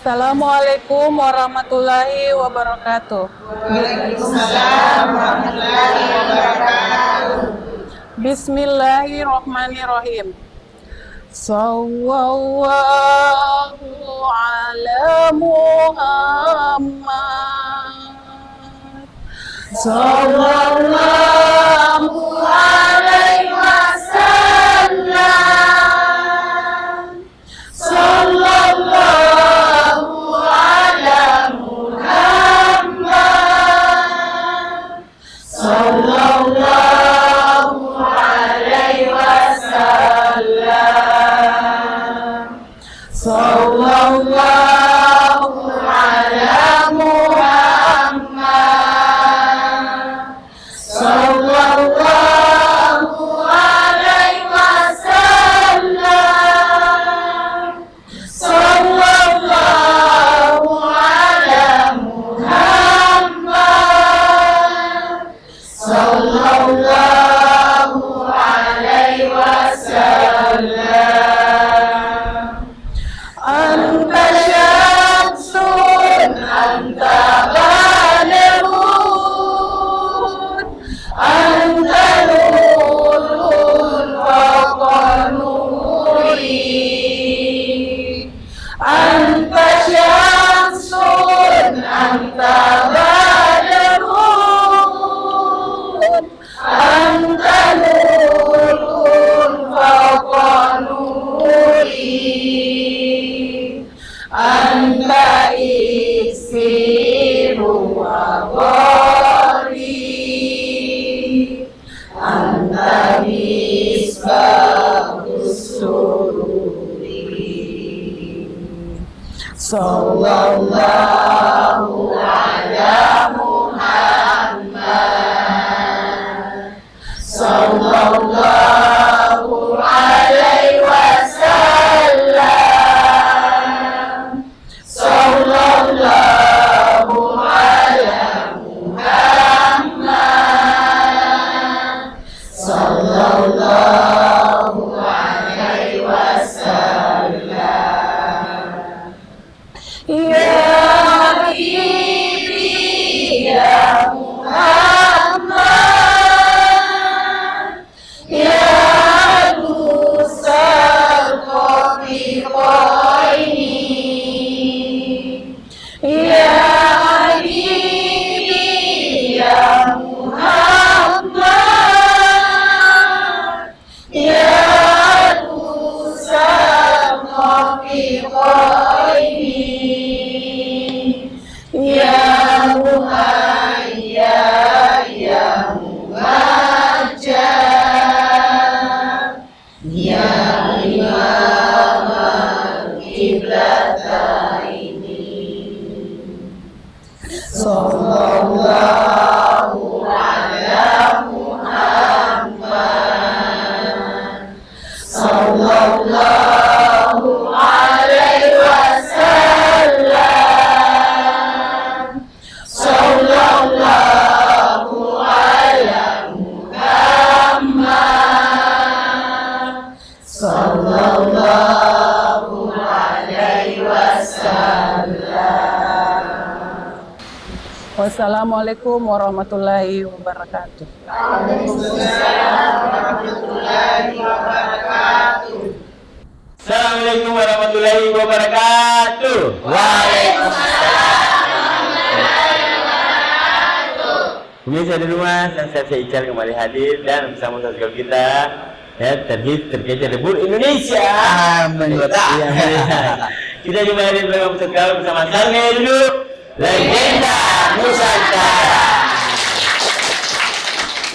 Assalamualaikum warahmatullahi wabarakatuh. Waalaikumsalam warahmatullahi wabarakatuh. Bismillahirrahmanirrahim. Sallallahu ala Muhammad. Sallallahu alaihi wasallam. Sallallahu ala Muhammad. Sallallahu alaihi wasallam. Sallallahu ala Muhammad. Sallallahu alaihi wasallam. Sallallahu ala Muhammad. Sallallahu alaihi wasallam. Anta syamsun, anta badrun, anta nurun fawqa nuri. Anta syamsun, anta badrun, anta nurun fawqa nuri. Anta iksiru wa ghori, anta misbahus sururi. Sallallahu ala Muhammad. Sallallahu alaihi wasallam. Sallallahu ala Muhammad. Sallallahu alaihi wasallam. Ya Habibi ya Muhammad, ya Abusal Qafiqaini, ya Habibi ya Muhammad, ya Abusal Qafiqaini, ya Muhayya ya Mumajjad, ya Imam al-Qiblataini. Sallallahu ala Muhammad. Sallallahu alaihi wasallam. Sallallahu ala Muhammad. Sallallahu alaihi wasallam. Wassalamualaikum warahmatullahi wabarakatuh. Waalaikumsalam warahmatullahi wabarakatuh. Assalamualaikum warahmatullahi wabarakatuh. Pemirsa di rumah, saya Ical kembali hadir dan bersama sosial kita ya terhit terkait debut Indonesia. Kita juga hadir dalam sosial bersama Sarnge dulu legenda Nusantara.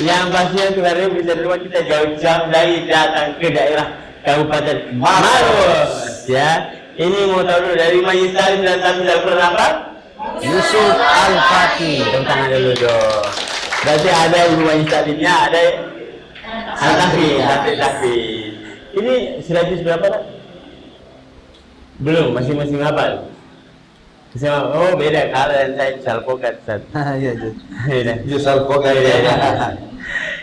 Yang pastinya kemarin bisa di rumah kita jauh-jauh dari datang ke daerah Kabupaten Maros. Ya, ini mau tahu dulu dari Majelis Taklim dan Tamsil apa? Yusuf Al-Fatih. Tepuk tangan dulu dong. Berarti ada ibu Majelis Taklimnya, ada Al-Tahfiz. Ini silabus berapa Pak? Belum, masing-masing hafal. Oh beda, kalau yang saya salpokat. Iya, Beda. Salpokat ya.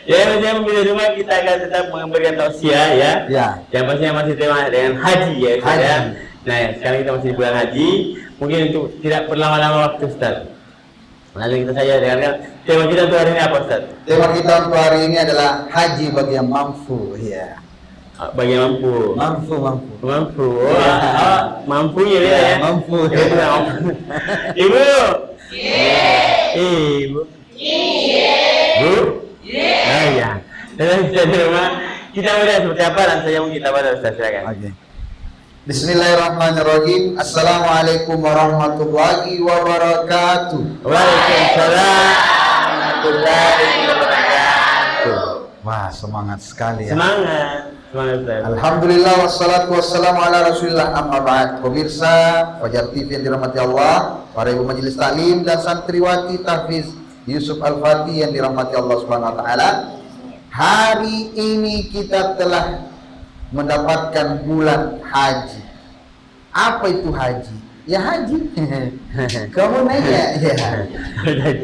Ya, macam di rumah kita akan tetap memberikan tausiah ya. Ya. Yang pastinya masih tema dengan haji ya. Haji. Ya. Nah, sekarang kita masih di bulan haji. Mungkin untuk tidak berlama-lama waktu Ustaz. Lalu kita saja dengarkan tema kita untuk hari ini apa Ustaz? Tema kita untuk hari ini adalah haji bagi yang mampu. Iya. Bagi yang mampu. Mampu. Mampu. Mampunya dia ya. Mampu. Ibu. Ibu. Bu. Oh ya. Kita melihat seperti apa dan saya mau kita pada Ustaz, silakan. Oke. Bismillahirrahmanirrahim. Assalamualaikum warahmatullahi wabarakatuh. Waalaikumsalam warahmatullahi wabarakatuh. Wah, semangat sekali ya. Semangat Ustaz. Alhamdulillah wassalatu wassalamu ala Rasulillah amma ba'd. Pemirsa Fajar TV yang dirahmati Allah, para ibu majelis taklim dan santriwati tahfiz Yusuf Al-Fatih yang dirahmati Allah Subhanahu wa taala. Hari ini kita telah mendapatkan bulan haji. Apa itu haji? Ya haji. Kamu nanya ya.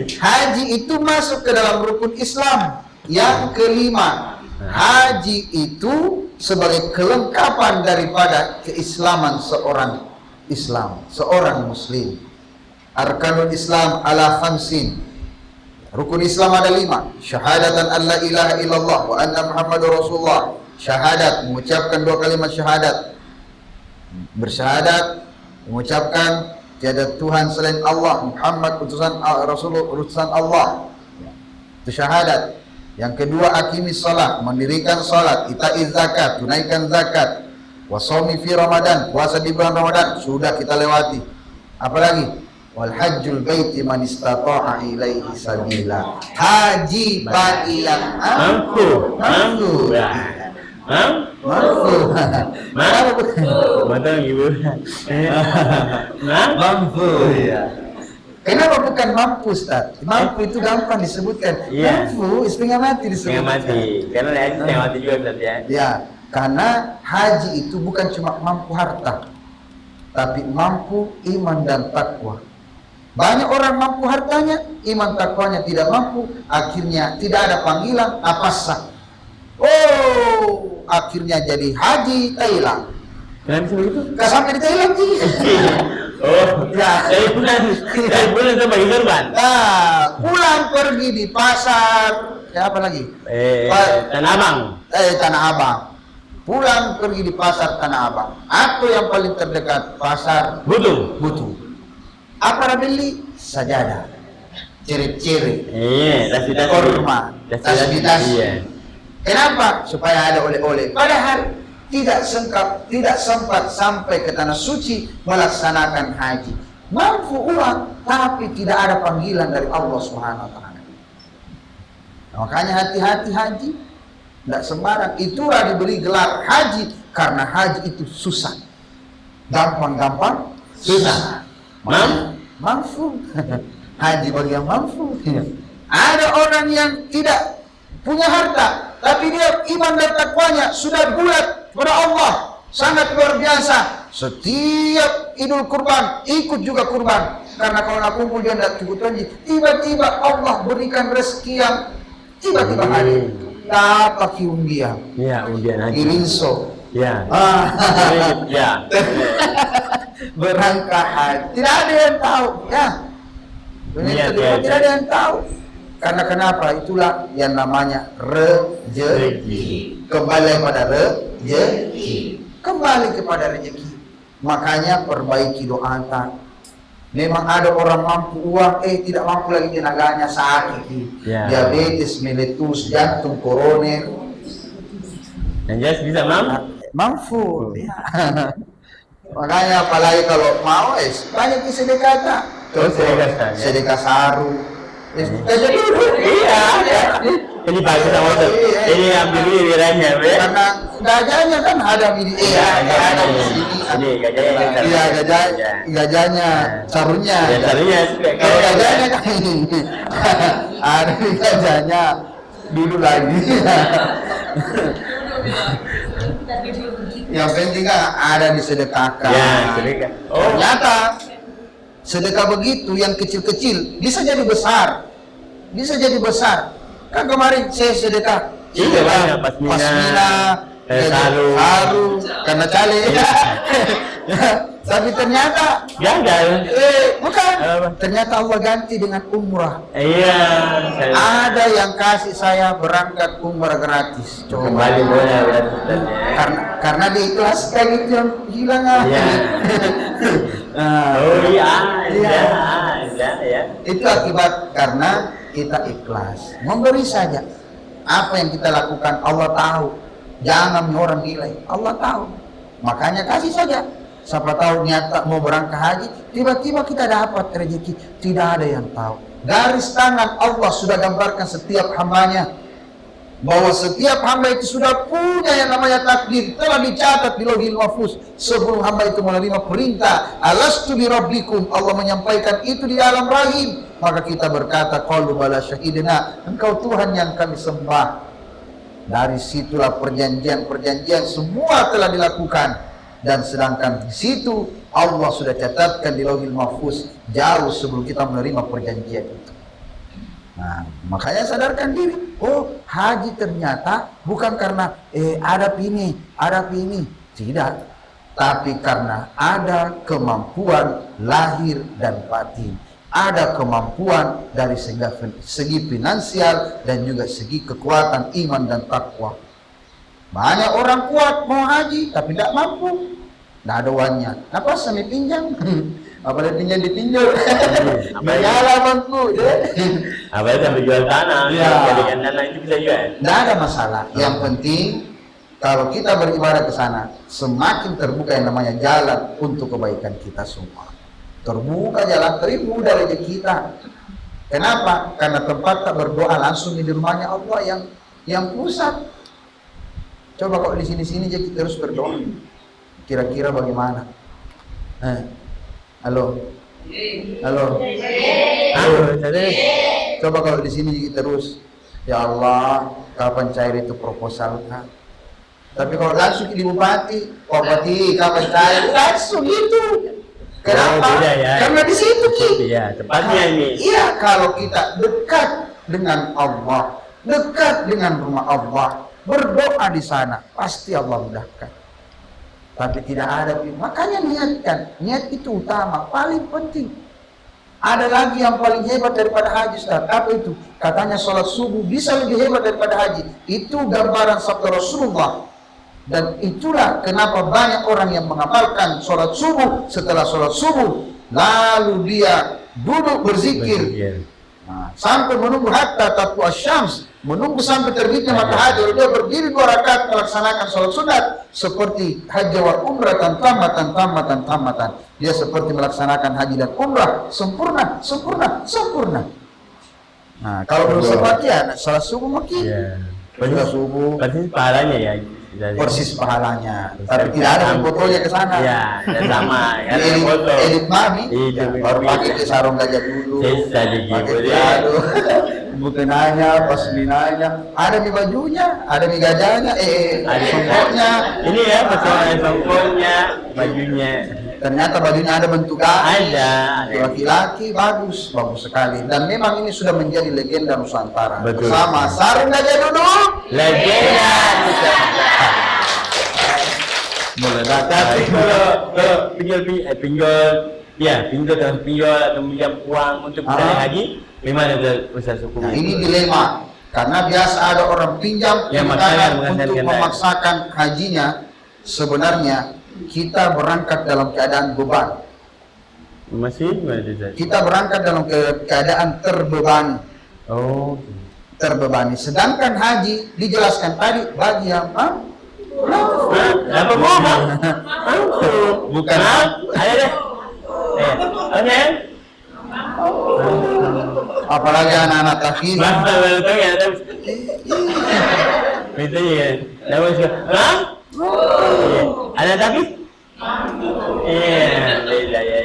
Haji itu masuk ke dalam rukun Islam yang kelima. Haji itu sebagai kelengkapan daripada keislaman seorang Islam, seorang Muslim. Arkanul Islam ala khamsin. Rukun Islam ada 5. Syahadatan an la ilaha illallah wa anna Muhammadur Rasulullah. Syahadat, mengucapkan 2 kalimat syahadat. Bersyahadat, mengucapkan tiada Tuhan selain Allah, Muhammad utusan Rasulullah, utusan Allah. Itu syahadat. Yang kedua, aqimis shalah, mendirikan salat, ita'iz zakat, tunaikan zakat. Wa shaumi fi Ramadan, puasa di bulan Ramadan, sudah kita lewati. Apalagi? Wal hajjul baiti man istata'a ilaihi sabila. Haji bagi yang mampu. Betul Ibu. Mampu. Kenapa bukan mampu, Ustaz? Mampu itu gampang disebutkan. Mampu, setengah mati disebutkan. Setengah mati. Karena haji setengah mati juga Ustaz ya. Ya, karena haji itu bukan cuma mampu harta, tapi mampu iman dan takwa. Banyak orang mampu hartanya, iman takwanya tidak mampu, akhirnya tidak ada panggilan, apa sah? Oh, akhirnya jadi haji Thailand. Kenapa begitu? Gak sampai di Thailand sih. Oh, ya. Dari bulan sampai Irban. Nah, pulang pergi di pasar, ya apa lagi? Tanah Abang. Tanah Abang. Pulang pergi di pasar Tanah Abang. Atau yang paling terdekat pasar Butuh. Apa beli? Sajadah, ciri-ciri, tasbih-tasbih, korma, tasbih-tasbih. Iya. Kenapa? Supaya ada oleh-oleh. Padahal tidak sempat sampai ke tanah suci melaksanakan haji. Mampu uang, tapi tidak ada panggilan dari Allah Subhanahu wa taala. Makanya hati-hati haji, tidak sembarang. Itulah diberi gelar haji karena haji itu susah. Gampang-gampang susah. Mampu. Haji bagi yang mampu. Ada orang yang tidak punya harta, tapi dia iman dan takwanya sudah bulat kepada Allah, sangat luar biasa. Setiap Idul Kurban ikut juga kurban, karena kalau nak kumpul dia tidak cukup janji. Tiba-tiba Allah berikan rezeki yang tiba-tiba hadir. Dapat undian. Ya, undian haji. Irinso. Ya. Ya. Berangkat haji. Tidak ada yang tahu, ya. Tidak ada yang tahu. Karena kenapa? Itulah yang namanya rezeki. Kembali pada rezeki. Kembali kepada rezeki. Makanya perbaiki doa Anda. Memang ada orang mampu uang, tidak mampu lagi tenaganya sakit. Diabetes, meletus, jantung, koroner. Yang jelas bisa mampu. Makanya apalagi kalau mau banyak sedekahnya. Sedekah saru. Iya. Ini bagus sama Ustaz. Ini ambil wiranya, karena gajahnya kan ada di ada di sini. Ini gajahnya. Iya, gajahnya, sarunya. Ya, sarunya. Kalau gajahnya kan ada di gajahnya. Dulu lagi. Yang penting kan ada disedekahkan. Ya, sedekah. Ternyata sedekah begitu yang kecil-kecil bisa jadi besar. Kan kemarin saya sedekah. Iya banyak pasmina, saru, karena cale. Tapi ternyata gagal. bukan. Apa? Ternyata Allah ganti dengan umrah. Iya. Ada yang kasih saya berangkat umrah gratis. Kembali boleh berarti Ustaz, ya. Karena diikhlaskan itu yang hilang Iya. Oh iya, ada ya. Itu akibat karena kita ikhlas. Memberi saja. Apa yang kita lakukan Allah tahu. Jangan orang nilai. Allah tahu. Makanya kasih saja. Siapa tahu niat mau berangkat haji, tiba-tiba kita dapat rezeki. Tidak ada yang tahu. Garis tangan Allah sudah gambarkan setiap hambanya. Bahwa setiap hamba itu sudah punya yang namanya takdir. Telah dicatat di Lauhil Mahfuz. Sebelum hamba itu menerima perintah. Alastu bi rabbikum. Allah menyampaikan itu di alam rahim. Maka kita berkata, qalu bala syahidina. Engkau Tuhan yang kami sembah. Dari situlah perjanjian-perjanjian semua telah dilakukan. Dan sedangkan di situ Allah sudah catatkan di Lauhil Mahfuz jauh sebelum kita menerima perjanjian itu. Nah, makanya sadarkan diri. Oh, haji ternyata bukan karena adab ini, tidak. Tapi karena ada kemampuan lahir dan batin. Ada kemampuan dari segi finansial dan juga segi kekuatan iman dan takwa. Banyak orang kuat mau haji tapi tidak mampu. Tidak ada uangnya. Apa sampai pinjam? Apalagi pinjam ditinjau. Mengalah mampu. Apalagi sampai jual tanah. Ya. Jadikan tanah itu bisa jual. Tidak ada masalah. Yang penting kalau kita beribadah ke sana, semakin terbuka yang namanya jalan untuk kebaikan kita semua. Terbuka jalan, mudah rezeki kita. Kenapa? Karena tempat tak berdoa langsung di rumahnya Allah yang pusat. Coba kalau di sini-sini jadi terus berdoa. Kira-kira bagaimana? Halo. Coba kalau di sini jadi terus. Ya Allah, kapan cair itu proposal? Tapi kalau langsung di Bupati, kapan cair? Langsung itu. Kenapa? Beda, ya. Karena di situ Iya, tepatnya ini. Iya, kalau kita dekat dengan Allah, dekat dengan rumah Allah, berdoa di sana, pasti Allah mudahkan. Tapi tidak ada, makanya niat itu utama, paling penting. Ada lagi yang paling hebat daripada haji, Ustaz. Apa itu? Katanya sholat subuh bisa lebih hebat daripada haji. Itu gambaran sabda Rasulullah. Dan itulah kenapa banyak orang yang mengamalkan sholat subuh. Setelah sholat subuh, lalu dia duduk berzikir. Nah, sampai menunggu hatta tatlu asyams, menunggu sampai terbitnya matahari. Lalu dia berdiri 2 rakaat melaksanakan sholat sunat seperti haji wa umrah tamatan. Dia seperti melaksanakan haji dan umrah sempurna. Nah, kalau belum sempat ya sholat subuh makin. Sholat subuh Persis pahalanya ya. persis pahalanya. Tapi tidak ada fotonya ke sana. Iya, dan sama. Ya, foto. Edit mami. Baru pakai ke sarung gajah dulu. Sisa di Pakai jadu. Bukananya, pasminanya. Ada di bajunya, ada di gajahnya, ada songkoknya. Ini ya, persoalan songkoknya, bajunya. Ternyata bajunya ada bentuk Ada. laki-laki, bagus sekali. Dan memang ini sudah menjadi legenda Nusantara. Betul. Bersama sarung gajah duduk. Legenda. Meledak. Tapi kalau pinjol atau pinjam uang untuk misalnya haji, gimana Ustaz hukum? Nah, ini dilema. Karena biasa ada orang pinjam Ya, untuk memaksakan hajinya. Sebenarnya kita berangkat dalam keadaan beban. Masih gimana Ustaz? Kita berangkat dalam keadaan terbebani. Oh. Terbebani. Sedangkan haji dijelaskan tadi bagi yang Apa bukan ayo deh. Oke. apalagi anak-anak tahfiz. Betul ya, betul ya. Nama siapa? Hah? Ada tapi? Iya, ya.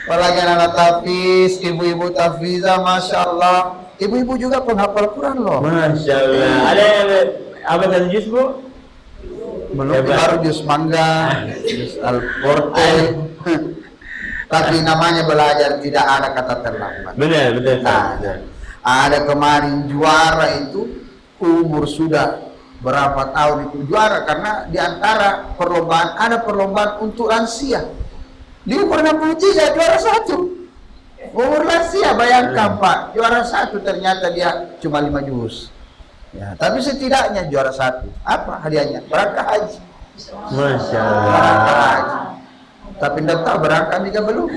Apalagi anak-anak tahfiz, ibu-ibu tahfiza, masya Allah. Ibu-ibu juga penghafal Quran loh. Masya Allah. Ada yang apa tadi jus bu? Belum baru jus mangga, jus al-forte. Tapi namanya belajar, tidak ada kata terlambat. Benar. Nah, ada kemarin juara itu umur sudah berapa tahun itu juara, karena di antara perlombaan ada perlombaan untuk lansia. Dia umur 63 juara 1. Umur lansia, bayangkan Pak, juara 1 ternyata dia cuma 5 juz. Ya, tapi setidaknya juara 1. Apa hadiahnya? Berangkat haji. Masya Berangkat Allah. haji. Tapi tidak tahu berangkat juga belum.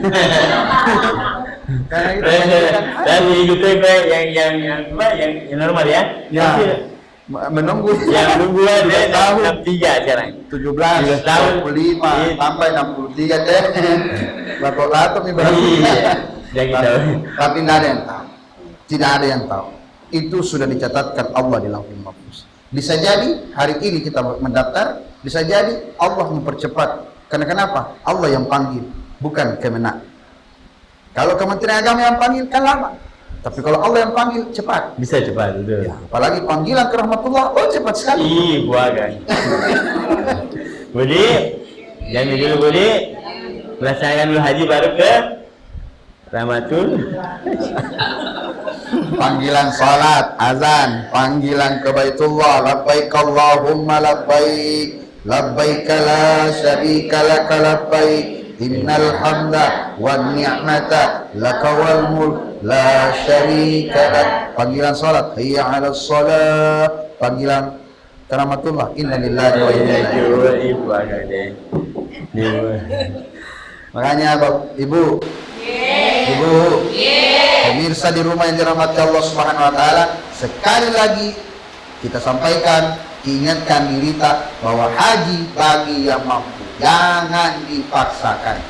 Karena itu Dan itu yang normal ya. ya menunggu Yang nunggu dia tahun 63 sekarang. 17 tahun 25 sampai 63 deh. Bapak lato nih berarti. Iya. Jangan tahu. Tapi tidak ada yang tahu. Tidak ada yang tahu. Itu sudah dicatatkan Allah di Lauhul Mahfuz. Bisa jadi hari ini kita mendaftar, bisa jadi Allah mempercepat. Karena kenapa? Allah yang panggil, bukan Kemenak. Kalau Kementerian Agama yang panggil kan lama. Tapi kalau Allah yang panggil cepat. Bisa cepat betul. Ya, apalagi panggilan ke rahmatullah, oh cepat sekali. Ih, buagan. Budi, jangan dulu Budi. Melaksanakan dulu haji baru ke Rahmatul. Panggilan salat, azan, panggilan ke Baitullah, labbaik Allahumma labbaik, labbaik la syarika laka labbaik, innal hamda wan ni'mata laka wal mulk la syarika lak. Panggilan salat, hayya 'alas shalah. Panggilan ke rahmatullah, inna lillahi wa inna ilaihi raji'un. Makanya Ibu, Ibu, pemirsa di rumah yang dirahmati Allah Subhanahu wa taala, sekali lagi kita sampaikan, ingatkan diri kita bahwa haji bagi yang mampu, jangan dipaksakan.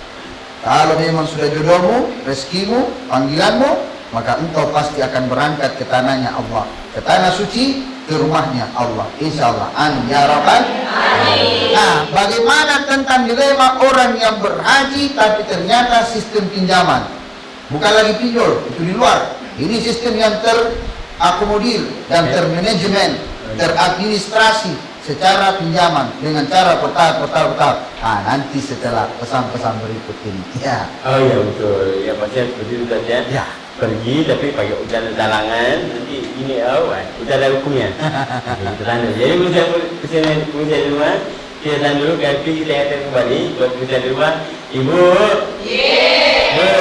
Kalau memang sudah jodohmu, rezekimu, panggilanmu, maka engkau pasti akan berangkat ke tanahnya Allah, ke tanah suci, ke rumahnya Allah. Insyaallah. Amin ya rabbal alamin. Nah, bagaimana tentang dilema orang yang berhaji tapi ternyata sistem pinjaman? Bukan lagi pinjol, itu di luar. Ini sistem yang terakomodir dan termanajemen, teradministrasi secara pinjaman dengan cara bertahap. Ah, nanti setelah pesan-pesan berikut ini. Ya. Oh iya betul. Ya pasti seperti itu saja. Ya. Pergi tapi pakai ucapan dalangan, nanti ini ucapan hukumnya. Kita tanda. Jadi bisa di rumah, kita tanda dulu, kaki kita ingatkan kembali buat bisa di rumah. Ibu, Bu,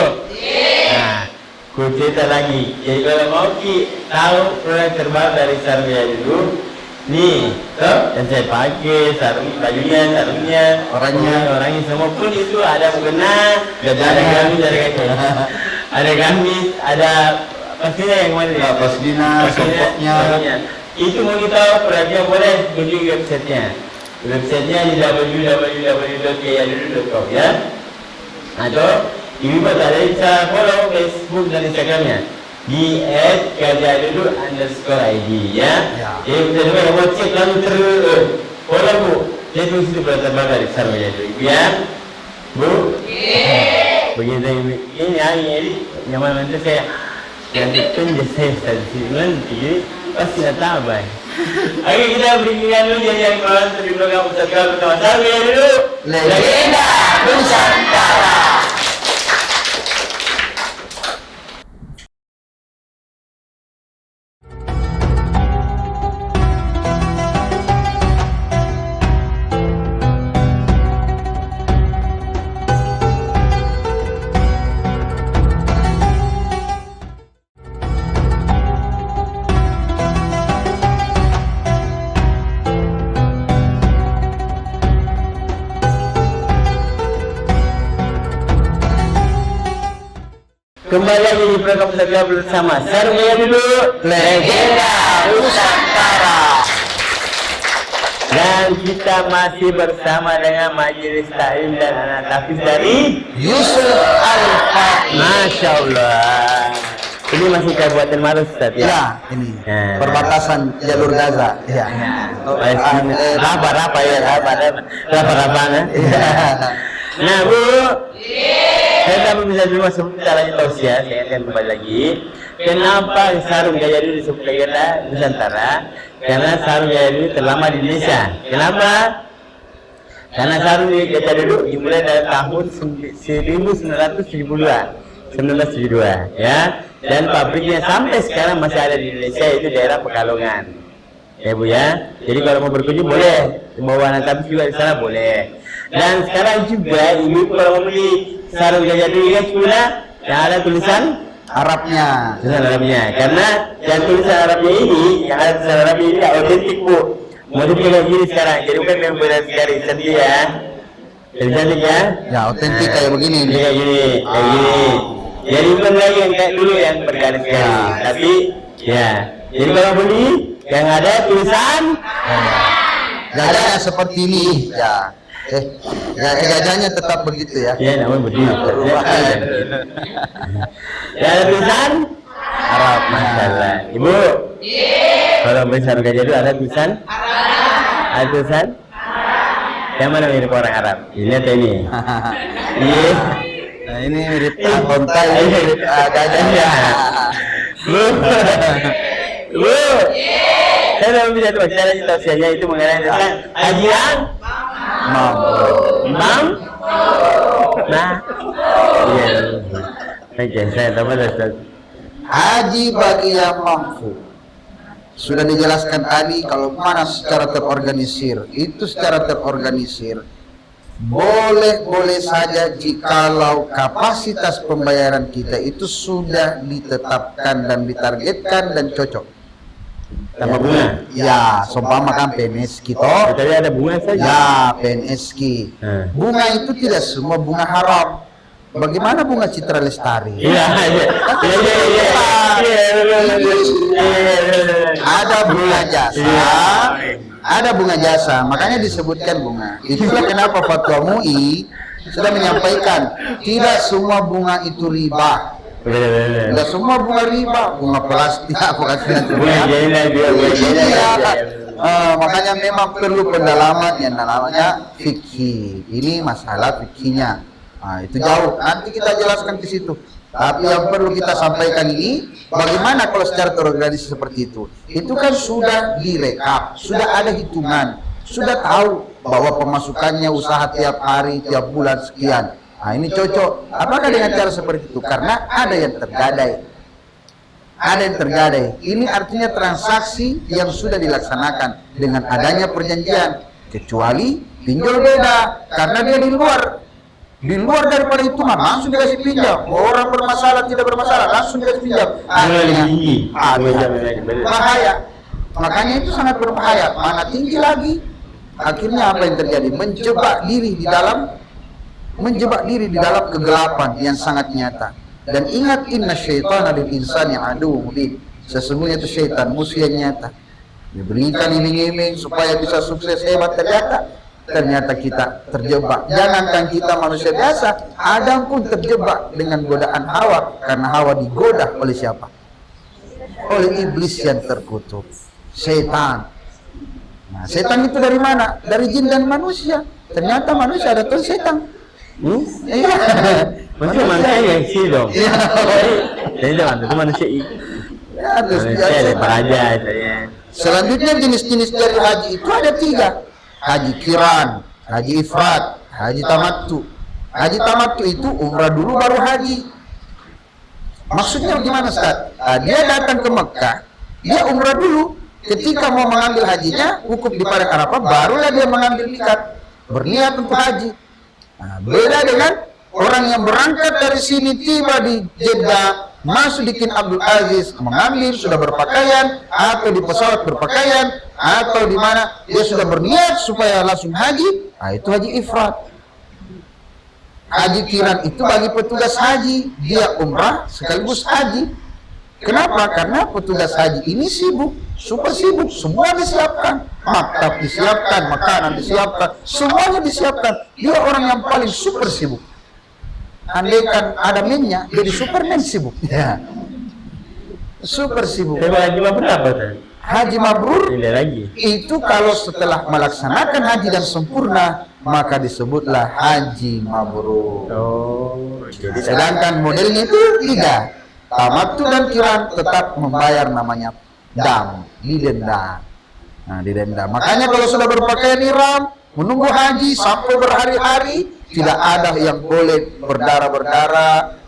nah, ku cerita lagi. Jadi kalau mau tahu produk terbaru dari Sarmia dulu, nih, yang saya pakai sarungnya, orangnya semua pun itu ada mukena, ada gamis, ada gamis, ada pastinya yang mana? Pasdina, sopoknya. Itu mau kita perhatian boleh kunjungi websitenya. Websitenya di www.kayadulu.com ya. Atau ibu bapak bisa follow Facebook dan Instagramnya di @kayadulu_id ya. Jadi bisa juga yang mau cek lalu follow Bu. Jadi itu berita baru dari Sarmaya Ibu ya. Bu. Begitu ini nyaman nanti saya lanjutkan saya nanti pasti datang baik. Oke, kita berikan dulu yang kawan di program Ustaz Kal bersama Sarmaya dulu. Legenda Nusantara. Kembali lagi di program Ustaz Kal bersama Sarmaya dulu, Legenda Nusantara. Dan kita masih bersama dengan Majelis Ta'lim dan anak tahfiz dari Yusuf Al-Fatih. Masya Allah. Ini masih Kabupaten Maros Ustaz ya? Ya, ini Ya. perbatasan jalur Gaza. Ya. Rapa ya, rapa. Nah Bu, saya tak bisa cuma sebut caranya tausiah, saya akan kembali lagi. Kenapa sarung gaya dulu disebut legenda Nusantara? Karena sarung gaya dulu terlama di Indonesia. Kenapa? Karena sarung gaya dulu dimulai dari tahun 1972 ya. Dan pabriknya sampai sekarang masih ada di Indonesia, itu daerah Pekalongan. Ya Bu ya. Jadi kalau mau berkunjung boleh, bawa anak tabis juga di sana boleh. Dan sekarang juga ibu kalau mau beli sarung gajah dulu ya sudah yang ada tulisan Arabnya. tulisan Arabnya. Karena yang tulisan Arabnya ini, yang ada tulisan Arabnya ini autentik Bu. Model kayak gini sekarang, jadi bukan yang benar sekali cantik ya. Jadi cantik ya. Ya, otentik kayak begini. Ini kayak gini, kayak gini. Jadi bukan lagi yang kayak dulu yang bergaris-garis, tapi ya. Jadi kalau beli yang ada tulisan Gajahnya seperti ini. Ya. Gajahnya tetap begitu ya. ya namanya begini. Ya ada tulisan Arab, masalah. Ibu, kalau beli sarung gajah itu ada tulisan ada tulisan yang mana mirip orang Arab? Ini atau ini? Iya. Nah, ini mirip onta, ini mirip gajahnya. Bu, Bu, saya belum bisa tuh bicara di tausiahnya itu mengenai tentang hajian, mam, nah, iya, oke, saya tahu Ustaz. Haji bagi yang mampu. Sudah dijelaskan tadi kalau mana secara terorganisir. Itu secara terorganisir. Boleh saja jikalau kapasitas pembayaran kita itu sudah ditetapkan dan ditargetkan dan cocok. Tambah bunga. Ya, seumpama kan PNS kita. Tadi ada bunga saja. Ya, PNS. Bunga itu tidak semua bunga haram. Bagaimana bunga Citra Lestari? Iya. Ada bunga jasa, ada bunga jasa, makanya disebutkan bunga. Itulah kenapa fatwa MUI sudah menyampaikan tidak semua bunga itu riba. Tidak semua bunga riba, bunga plastik, makanya memang perlu pendalaman yang namanya fikih. Ini masalah fikihnya. Nah, itu jauh. Nanti kita jelaskan ke situ. Tapi yang perlu kita sampaikan ini, bagaimana kalau secara terorganisasi seperti itu? Itu kan sudah direkap, sudah ada hitungan, sudah tahu bahwa pemasukannya usaha tiap hari, tiap bulan sekian. Nah, ini cocok. Apakah dengan cara seperti itu? Karena ada yang tergadai. Ada yang tergadai. Ini artinya transaksi yang sudah dilaksanakan dengan adanya perjanjian. Kecuali pinjol beda, karena dia di luar. Di luar daripada itu mah langsung dikasih pinjam. Orang bermasalah tidak bermasalah langsung dikasih pinjam. Bahaya. Makanya itu sangat berbahaya. Mana tinggi lagi? Akhirnya apa yang terjadi? Menjebak diri di dalam kegelapan yang sangat nyata. Dan ingat, inna syaitana lil insani aduwwun mubin. Sesungguhnya itu syaitan musuh yang nyata. Diberikan iming-iming supaya bisa sukses hebat, ternyata kita terjebak. Jangankan kita manusia biasa, Adam pun terjebak dengan godaan Hawa, karena Hawa digoda oleh siapa? Oleh iblis yang terkutuk, setan. Nah, setan itu dari mana? Dari jin dan manusia. Ternyata manusia ada tuh setan. Iya. Manusia yang sih dong. Iya. Jadi jangan itu manusia. Ya, terus Manusia ada peraja saya. Selanjutnya jenis-jenis dari haji itu ada 3. Haji kiran, haji ifrat, haji tamattu. Haji tamattu itu umrah dulu baru haji. Maksudnya gimana Ustaz? Dia datang ke Mekah, dia umrah dulu. Ketika mau mengambil hajinya, wukuf di padang Arafah, barulah dia mengambil niat, berniat untuk haji. Nah, beda dengan orang yang berangkat dari sini tiba di Jeddah, masuk di King Abdul Aziz, mengambil sudah berpakaian, atau di pesawat berpakaian, atau di mana dia sudah berniat supaya langsung haji. Nah, itu haji ifrat. Haji kiran itu bagi petugas haji, dia umrah sekaligus haji. Kenapa? Karena petugas haji ini sibuk, super sibuk, semua disiapkan, maktab disiapkan, makanan disiapkan, semuanya disiapkan. Dia orang yang paling super sibuk. Andaikan ada minnya, jadi Superman sibuk. Ya. Super sibuk. Tema haji mabrur apa tadi? Haji mabrur Ini lagi. itu kalau setelah melaksanakan haji dan sempurna, maka disebutlah haji mabrur. Oh, jadi Sedangkan modelnya itu 3. Tamattu dan kiran tetap membayar namanya dam, didenda. Nah, didenda. Makanya kalau sudah berpakaian ihram, menunggu haji sampai berhari-hari, tidak ada yang boleh berdarah-berdarah,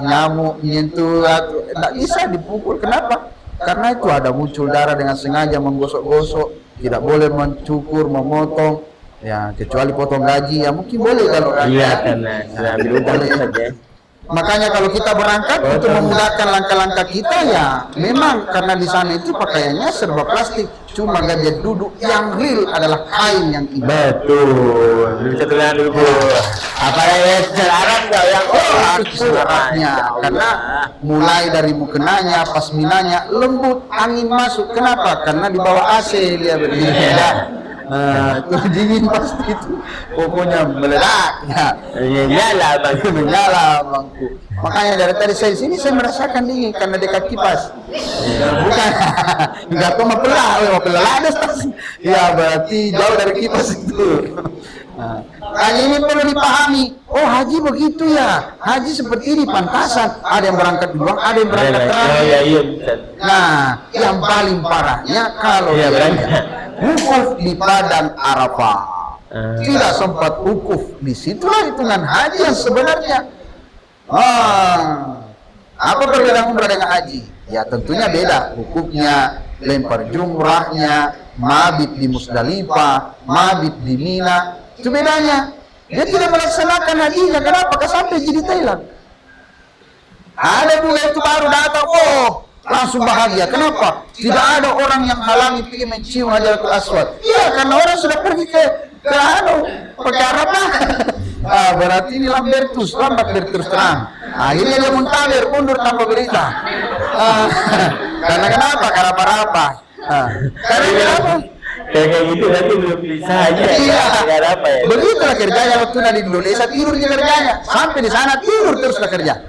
nyamuk menyentuh, tidak bisa dipukul. Kenapa? Karena itu ada muncul darah dengan sengaja menggosok-gosok, tidak boleh mencukur, memotong, ya kecuali potong gaji ya mungkin boleh kalau Iya, karena sudah ambil utang saja. Makanya kalau kita berangkat untuk memudahkan langkah-langkah kita ya memang karena di sana itu pakaiannya serba plastik, cuma gajah duduk yang real adalah kain yang indah. Betul. Bisa tulang dulu. Apalagi Arab nggak yang Syaratnya karena mulai dari mukenanya, pasminanya lembut, angin masuk. Kenapa? Karena di bawah AC dia berdiri. Itu dingin pasti itu, pokoknya meledak. Nyala bang. Menyala bangku. Makanya dari tadi saya sini saya merasakan dingin karena dekat kipas. Bukan, nggak tahu mau pelah ada stasi. Ya berarti jauh dari kipas itu. Nah, ini perlu dipahami. Oh haji begitu ya. Haji seperti ini pantasan. Ada yang berangkat duluan, ada yang berangkat terakhir. Iya. Nah, yang paling parahnya kalau Iya, dia berangkat. wukuf di padang Arafah, tidak sempat wukuf di situlah hitungan haji yang sebenarnya. Apa perbedaan umrah dengan haji? Ya tentunya beda. Wukufnya, lempar jumrahnya, mabit di Musdalifah, mabit di Mina, itu bedanya. Dia tidak melaksanakan hajinya. Kenapa? Karena sampai jadi Thailand. Ada juga itu baru datang, langsung bahagia. Kenapa? Tidak ada orang yang halangi pergi mencium Hajarul Aswad. Iya, karena orang sudah pergi ke perkara apa? Berarti ini lambat berterus terang. Akhirnya dia muntadir, mundur tanpa berita. Karena kenapa? Karena apa? Karena kenapa? Kayak gitu nanti belum bisa aja. Iya. Apa ya? Begitulah kerjanya waktu di Indonesia, tidur dia kerjanya. Sampai di sana tidur terus kerja.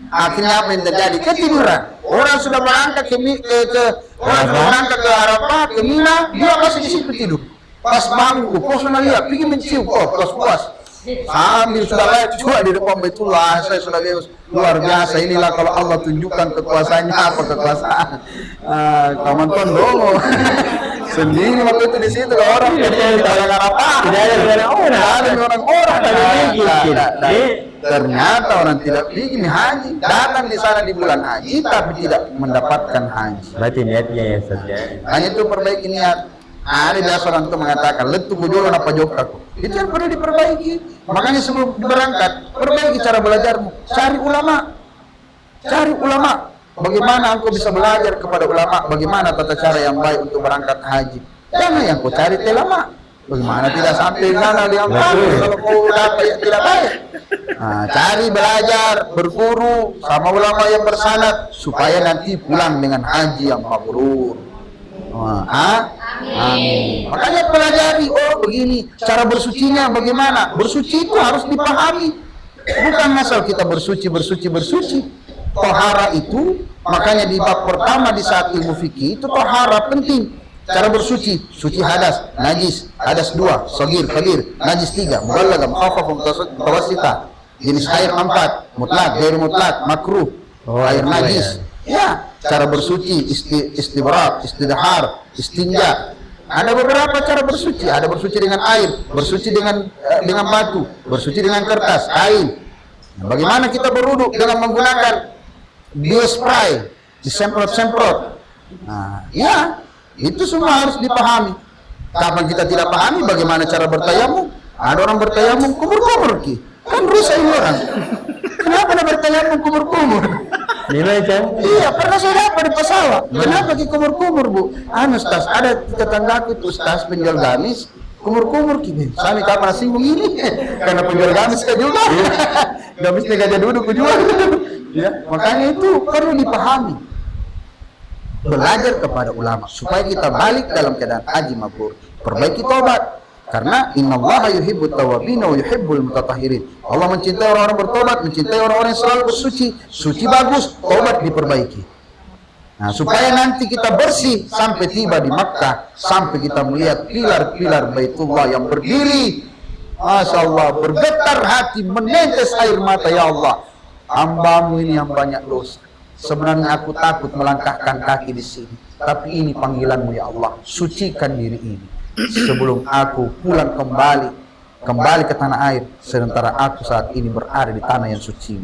Akhirnya apa yang terjadi? Ketiduran. Orang sudah berangkat berangkat ke Arafah, ke Mina, dia masih di situ tidur. Pas bangun, sudah lihat, pergi mencium, puas. Sambil sudah lihat juga di depan Baitullah, saya sudah lihat luar biasa. Inilah kalau Allah tunjukkan kekuasaannya apa kekuasaan. Kawan dong. Sendiri waktu itu di situ orang di padang Arafah. Tidak ada orang. Ternyata orang tidak bikin haji, datang di sana di bulan haji tapi tidak mendapatkan haji. Berarti niatnya ya saja. Hanya itu perbaiki niat. Ada biasa orang itu mengatakan letu bujuran apa jokaku. Itu yang perlu diperbaiki. Makanya sebelum berangkat, perbaiki cara belajarmu. Cari ulama. Bagaimana engkau bisa belajar kepada ulama? Bagaimana tata cara yang baik untuk berangkat haji? Jangan yang kau cari telama. Bagaimana tidak sampai sana diangkat kalau kau dapat yang tidak baik. Cari belajar, berguru sama ulama yang bersanad supaya nanti pulang dengan haji yang mabrur. Amin. Makanya pelajari, begini cara bersucinya bagaimana. Bersuci itu harus dipahami. Bukan asal kita bersuci. Tohara itu, makanya di bab pertama di saat ilmu fikih itu tohara penting. Cara bersuci, suci hadas, najis, hadas 2, shagir, kabir, najis 3, mughallaga, mukhafaf, mutawassita, jenis air 4, mutlak, gair mutlak, makruh, air najis. Ya, cara bersuci, istibrak, istidhar, istinja. Ada beberapa cara bersuci. Ada bersuci dengan air, bersuci dengan batu, bersuci dengan kertas, kain. Bagaimana kita berwudu dengan menggunakan biospray, disemprot. Ya, itu semua harus dipahami. Kapan kita tidak pahami bagaimana cara bertayamum? Ada orang bertayamum kumur-kumur kan rusak ini orang. Kenapa ada bertayamum kumur-kumur? Iya, pernah saya dapat di pesawat. Kenapa ki kumur-kumur, Bu? Ustaz, ada tetanggaku itu Ustaz penjual gamis, kumur-kumur ki. Sami kapan singgung ini? Karena penjual gamis kan juga. Gamisnya gajah duduk jual. Ya, makanya itu perlu dipahami. Belajar kepada ulama supaya kita balik dalam keadaan haji mabrur. Perbaiki tobat. Karena innallaha yuhibbut tawwabin wa yuhibbul mutatahhirin. Allah mencintai orang-orang bertobat, mencintai orang-orang yang selalu bersuci. Suci bagus, tobat diperbaiki. Supaya nanti kita bersih sampai tiba di Makkah, sampai kita melihat pilar-pilar Baitullah yang berdiri. Masya Allah, bergetar hati, menetes air mata. Ya Allah, hambamu ini yang banyak dosa. Sebenarnya aku takut melangkahkan kaki di sini, tapi ini panggilanmu ya Allah. Sucikan diri ini sebelum aku pulang kembali ke tanah air, sementara aku saat ini berada di tanah yang suci.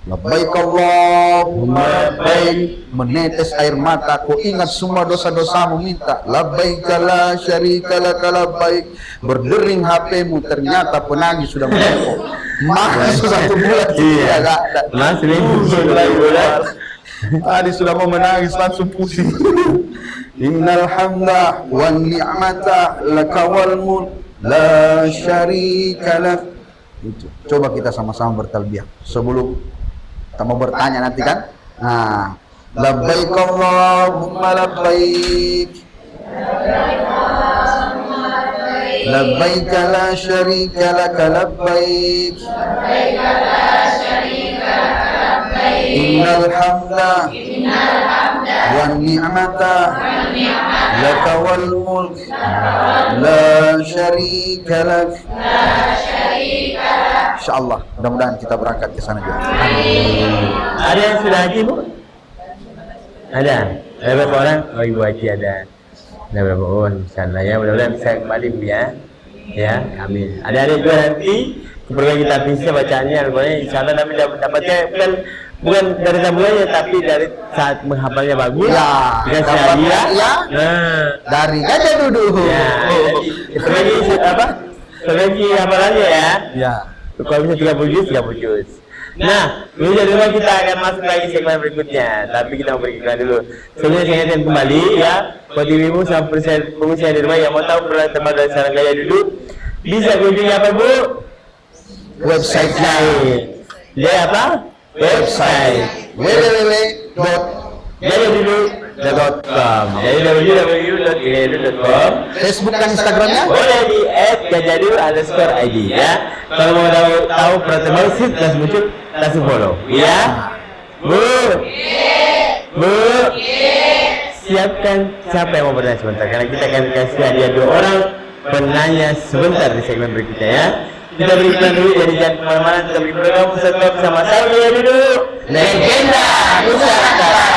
Labbaik Allahumma labbaik. Menetes air mata, ku ingat semua dosa-dosamu, minta labbaik la syarika laka labbaik. Berdering HP-mu, ternyata penagih sudah menelpon. Masuk 1 bulan tidak ada. Mas bulan. Tadi sudah mau menangis langsung pusing. Innal hamda wan ni'mata laka wal mulk la syarika lak. Itu. Coba kita sama-sama bertalbiyah sebelum kita mau bertanya nanti kan. Nah, labbaik Allahumma labbaik. Labbaik la syarika laka labbaik. Innal hamda wan ni'mata laka wal mulk la syarika lak. Insyaallah, mudah-mudahan kita berangkat ke sana juga. Ada yang sudah haji, Bu? Ada? Ada berapa orang? Oh, Ibu Haji ada. Ada berapa orang? Insyaallah ya, mudah-mudahan bisa kembali, Bu ya. Ya, amin. Ada juga nanti keperluan kita bisa bacaannya, Al-Qur'an insyaallah kami dapatnya bukan dari tabungannya tapi dari saat menghafalnya bagus. Ya, dikasih hadiah. ya. Nah, Dari gajah duduk. ya. Sebagai apa? Sebagai hafalannya ya. Ya. Kalau bisa 30 juz, 30 juz. Nah, dulu dari rumah kita akan masuk lagi segmen berikutnya. Tapi kita mau beriklan dulu. Sebelumnya saya ingatkan kembali ya, buat ibu sama pemirsa di rumah yang mau tahu perluan tempat dan saran gaya duduk, bisa kunjungi apa, Bu? Website-nya. Dia apa? Website www.gajaduduk.com. Jadi www.gajaduduk.com. Facebook dan Instagramnya? Boleh di @gajaduduk_id ya. Kalau mau tahu pertemuan sih langsung muncul, langsung follow ya. Bu, siapkan siapa yang mau bertanya sebentar karena kita akan kasih hadiah 2 orang penanya sebentar di segmen berikutnya ya. Kita berikan dulu, jadi jangan kemana-mana, kita beri program bersama saya dulu Legenda Nusantara.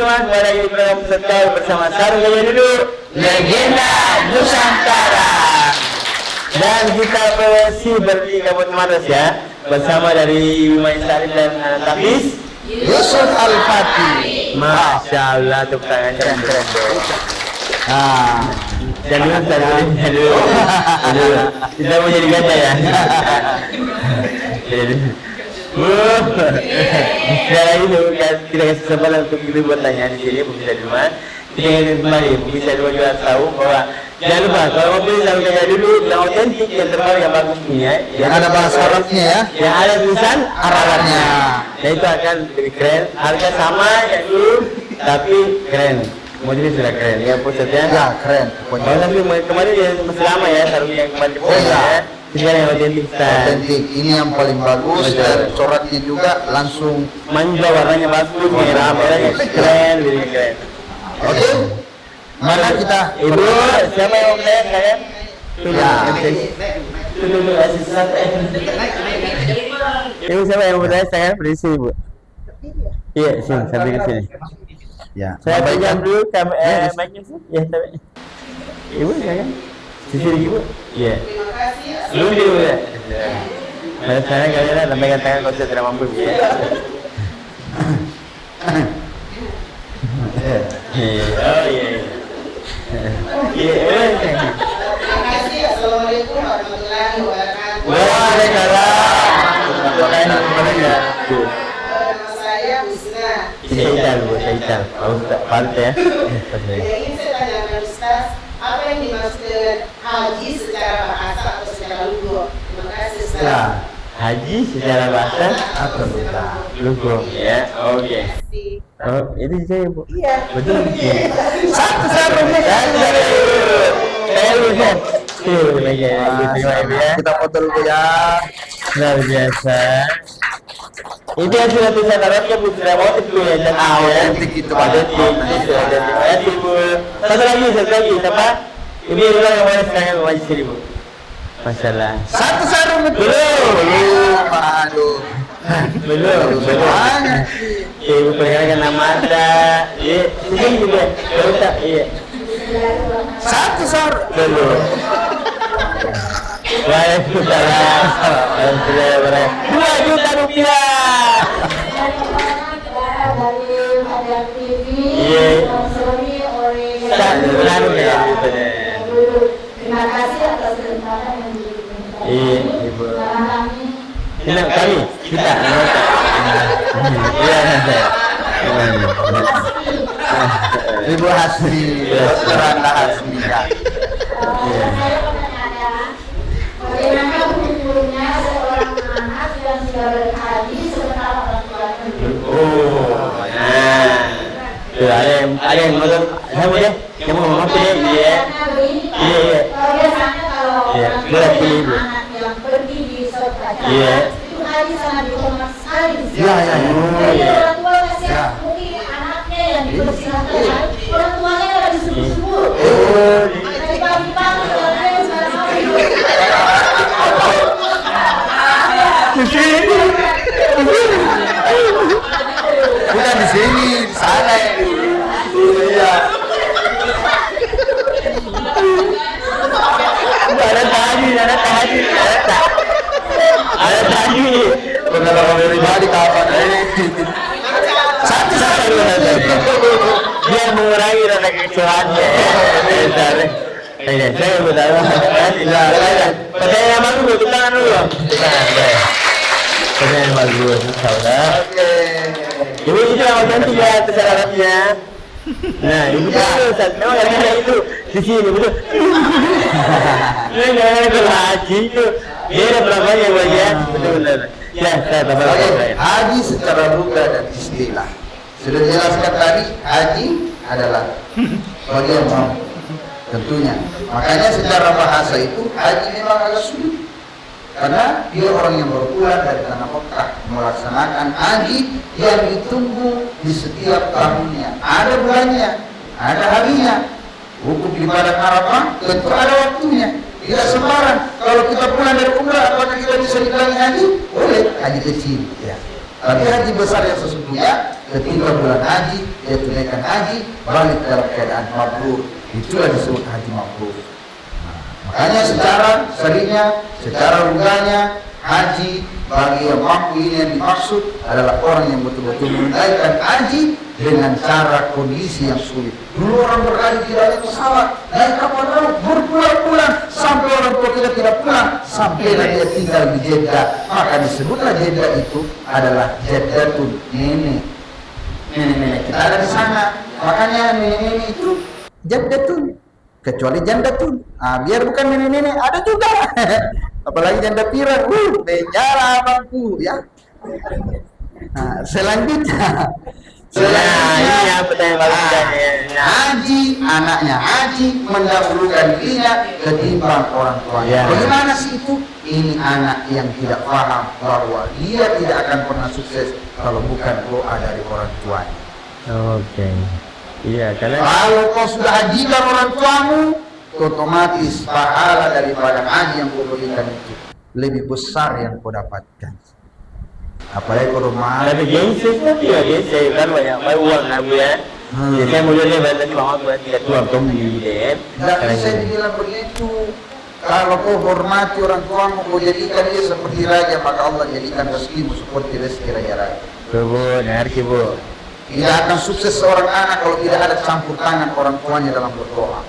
Kembali lagi di program peserta bersama Sarung Gaya Duduk Legenda Nusantara. Dan kita masih berdiri Kabupaten Maros ya, bersama dari Ibu Main Salim dan Tafis Yusuf Al-Fatih. Masya Allah, tepuk tangan keren. Nah, Jangan dulu. Kita mau jadi gajah ya. Sekarang itu kita kasih kesempatan untuk kita buat tanya di sini, pemirsa di rumah. Kita ingin kembali, pemirsa di rumah juga tahu bahwa jangan lupa kalau mau beli sarung gajah dulu yang otentik, yang terbaru, yang bagus punya, yang ada bahasa Arabnya ya, yang ada tulisan Arabnya. Dan itu akan lebih keren. Harga sama yang dulu, tapi keren. Modelnya sudah keren ya, pusatnya. Ya keren. Kalau tapi kemarin ya masih lama ya sarung yang kemarin di bawah ya. Sekarang yang otentik. Otentik ini yang paling bagus dan coraknya juga langsung Manja, warnanya bagus, merahnya keren, jadi keren. Oke. Mana kita? Ibu, siapa yang mau tanya saya? Ya. Tunggu asisten. Ibu siapa yang mau tanya saya? Berisi Ibu. Iya, sini sampai ke sini. Ya. Saya pinjam dulu mic-nya sih. Ya, tapi. Ibu saya. Sisi Ibu. Iya. Terima kasih. Ibu ya. Nah, saya kalian lambaikan tangan kalau saya tidak mampu ya. Oh iya. Iya. Terima kasih. Assalamualaikum warahmatullahi wabarakatuh. Waalaikumsalam. Nama saya Husna. Syaitan Bu, Syaitan. Pak ya. Yang ingin saya tanyakan Ustaz, apa yang dimaksud dengan haji secara bahasa atau secara lugu? Terima kasih Ustaz. Ya, haji secara bahasa Apa kita? lugu ya. Oke. Terima kasih. Oh, itu saya Bu. Iya. Betul. Satu sarung. Saya lupa. Terima kasih Ibu ya. Kita foto dulu ya. Luar biasa. Itu yang sudah tulisan Arabnya Putra Motif itu ya, dan Autentik itu, Pak. Autentik Bu. Satu lagi, siapa? Ini adalah yang mana sekarang yang wajib seribu. Masalah. Satu sarung itu. Belum. Aduh. Belum. Ibu perkenalkan nama Anda. Iya, sini juga. Kita, iya. Satu sarung. Belum. Waalaikumsalam. Alhamdulillah. 2 juta rupiah. Iya. Terima kasih atas kesempatan yang diberikan. Iya, Ibu. Kita kami, kita. Iya, Ibu Hasri, Randa Hasri. Saya pertanyaan, bagaimana hukumnya seorang anak yang sudah berhaji sementara orang tuanya? Oh, nah. Tuh, ada yang mau deh, yang mau ngomong deh, iya. Iya. Biasanya kalau Iya, orang berat tua ini, punya Bu. anak yang pergi di suatu acara, Iya. itu haji sangat dihormat sekali. Iya. Jadi Iya. orang tua kasih Ya. mungkin anaknya yang dipersilahkan, orang tuanya nggak disebut-sebut. Oh, Dari pagi-pagi orang sudah mau Bukan di sini, di sana. Iya. ada tadi. Ada tadi. Pengalaman pribadi kapan ini? Satu. Biar mengurangi rasa kekecewaannya. Saya betul. Pertanyaan yang bagus, tepuk tangan dulu. Pertanyaan yang bagus, saudara. Oke. Ibu itu yang cantik ya terserahnya. Nah, ibu itu memang gara-gara itu di sini betul. Ini gara-gara haji itu. Beda berapanya bagian betul-betul. Ya, saya tambah Oke, lagi. haji secara lugah dan istilah. Sudah dijelaskan tadi, haji adalah bagian mau. Tentunya. Makanya secara bahasa itu haji memang agak sulit. Karena dia orang yang baru pulang dari tanah Mekah melaksanakan haji yang ditunggu di setiap tahunnya. Ada bulannya, ada harinya. Wukuf di padang Arafah tentu ada waktunya. Tidak sembarang. Kalau kita pulang dari umrah, apakah kita bisa dibilang haji? Boleh, haji kecil. Ya. Tapi haji besar yang sesungguhnya ketika bulan haji, dia tunaikan haji, balik dalam keadaan mabrur. Itulah disebut haji mabrur. Makanya secara seringnya, secara lugahnya, haji bagi yang mampu ini yang dimaksud adalah orang yang betul-betul menunaikan haji dengan cara kondisi yang sulit. Dulu orang berhaji tidak naik pesawat, naik kapal laut, berbulan-bulan sampai orang tua kita tidak pulang, sampai dia tinggal di Jeddah. Maka disebutlah Jeddah itu adalah Jeddatun nenek. Nenek-nenek kita ada di sana. Makanya nenek-nenek itu Jeddatun. Kecuali janda tuh, biar bukan nenek-nenek ada juga, apalagi janda pirang, penjara abangku, ya. Nah, selanjutnya, Ini yang pertanyaan bagus. haji, anaknya haji mendahulukan dirinya ketimbang orang tuanya. Ya. Bagaimana sih itu? Ini anak yang tidak paham bahwa dia tidak akan pernah sukses kalau bukan doa dari orang tuanya. Oke. Iya, karena Kalau kau sudah hajikan orang tuamu, otomatis pahala daripada haji yang kau berikan itu lebih besar yang kau dapatkan. Apalagi kalau mahal. tapi gengsi ya gengsi kan banyak uang nabu ya. Saya mulanya banyak banget buat tidak tuang tumbuh deh. Tidak bisa dibilang begitu. Kalau kau hormati orang tuamu, kau jadikan dia seperti raja, maka Allah jadikan rezekimu seperti rezeki raja-raja. Bu, dengar Bu. Tidak akan sukses seorang anak kalau tidak ada campur tangan orang tuanya dalam berdoa.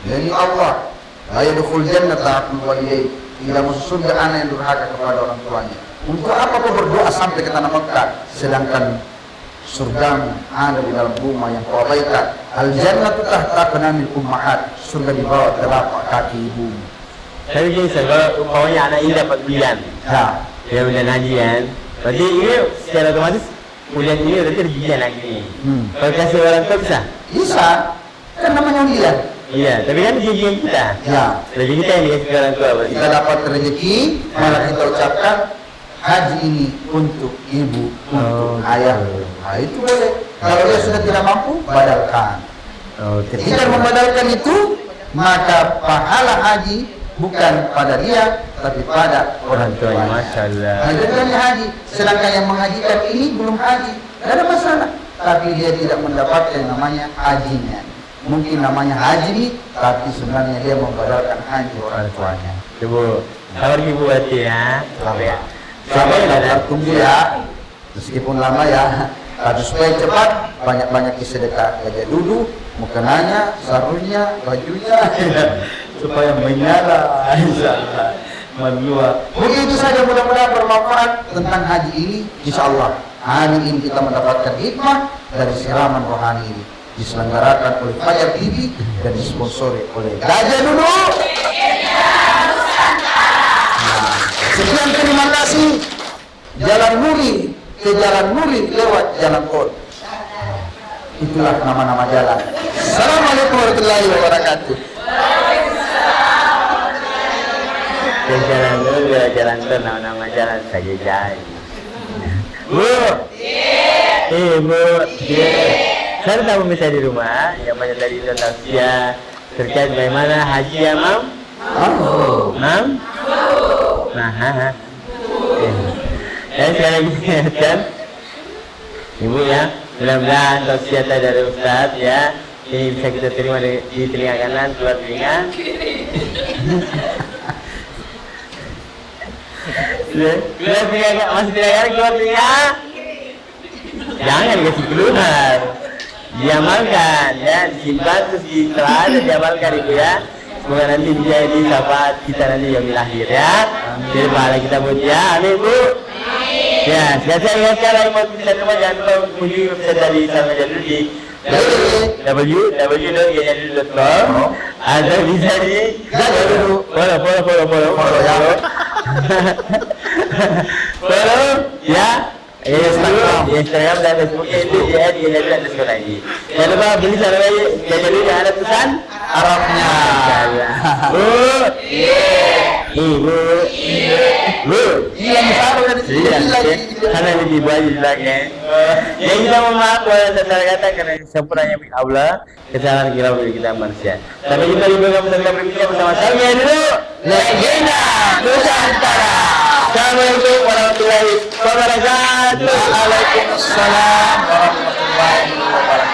Jadi Allah, la yadkhul jannata abdul walidain. Tidak masuk surga anak yang durhaka kepada orang tuanya. Untuk apa kau berdoa sampai ke tanah Mekah, sedangkan surga ada di dalam rumah yang kau abaikan. Al jannatu tahta qadamil ummahat. Surga di bawah telapak kaki ibumu. Tapi gengsi kalau umpamanya anak ini dapat pilihan, Ya, dia udah haji kan. Berarti ini secara otomatis kuliah ini berarti rezeki lagi. Kalau kasih orang tua bisa? bisa. Kan namanya ujian. Iya, tapi kan rezeki kita. Ya. Rezeki kita yang dikasih ke orang tua berarti. Kita dapat rezeki, malah kita ucapkan haji ini untuk ibu, untuk Oh, ayah. betul. Nah, itu boleh. Kalau dia sudah tidak mampu, badalkan. Oh, Ketika membadalkan itu, maka pahala haji bukan pada dia, tapi pada orang tuanya. Masya Allah. Nah, dia bilangnya haji. Sedangkan yang menghajikan ini belum haji, tidak ada masalah. Tapi dia tidak mendapatkan yang namanya hajinya. Mungkin namanya haji, tapi sebenarnya dia membadalkan haji orang tuanya. Ibu, sabar ibu hati ya. Sabar ya. Sabar ya, tunggu ya. Meskipun lama ya, tapi supaya cepat, banyak-banyak sedekah gajah duduk, mukenanya, sarungnya, bajunya, supaya menyala, insyaallah. Madua. Begitu saja, mudah-mudahan bermanfaat tentang haji ini, insyaallah. Hari ini kita mendapatkan hikmah dari siraman rohani ini. Diselenggarakan oleh Fajar TV dan disponsori oleh Gajah Duduk. Sekian, terima kasih. Jalan Nuri ke Jalan Nuri lewat Jalan Tol. Itulah nama-nama jalan. Assalamualaikum warahmatullahi wabarakatuh. Jalan dulu, jalan tuh nama-nama jalan saja jadi. Bu, Bu, saya tahu pemirsa di rumah yang banyak dari itu tausiah terkait bagaimana haji ya, Mam? Mam? Nah, dan sekali lagi ingatkan Ibu ya, mudah-mudahan tausiah dari Ustaz ya ini bisa kita terima di telinga kanan, keluar telinga. Keluar telinga, masih telinga kanan, keluar telinga. Jangan dikasih keluar, diamalkan ya, disimpan terus ditelan dan diamalkan Ibu ya. Semoga nanti menjadi syafaat kita nanti yaumil akhir ya. Jadi pahala kita buat ya, amin Bu. Ya, sekali saya ingatkan lagi mau bisa rumah jangan lupa kunjungi website dari Sama Jadul di www.gajadul.com atau bisa di follow ya. Instagram dan Facebooknya itu @gajadul_id. Jangan lupa beli sarung Gajadul yang ada tulisan Arabnya. Ibu. Iya, misalnya dari Karena lebih banyak lagi. Ya kita memaaf kalau kata karena sempurnanya Allah, kesalahan kita bagi kita manusia. Sampai jumpa di program berikutnya bersama saya dulu, Legenda Nusantara. Assalamualaikum warahmatullahi wabarakatuh. Waalaikumsalam warahmatullahi wabarakatuh.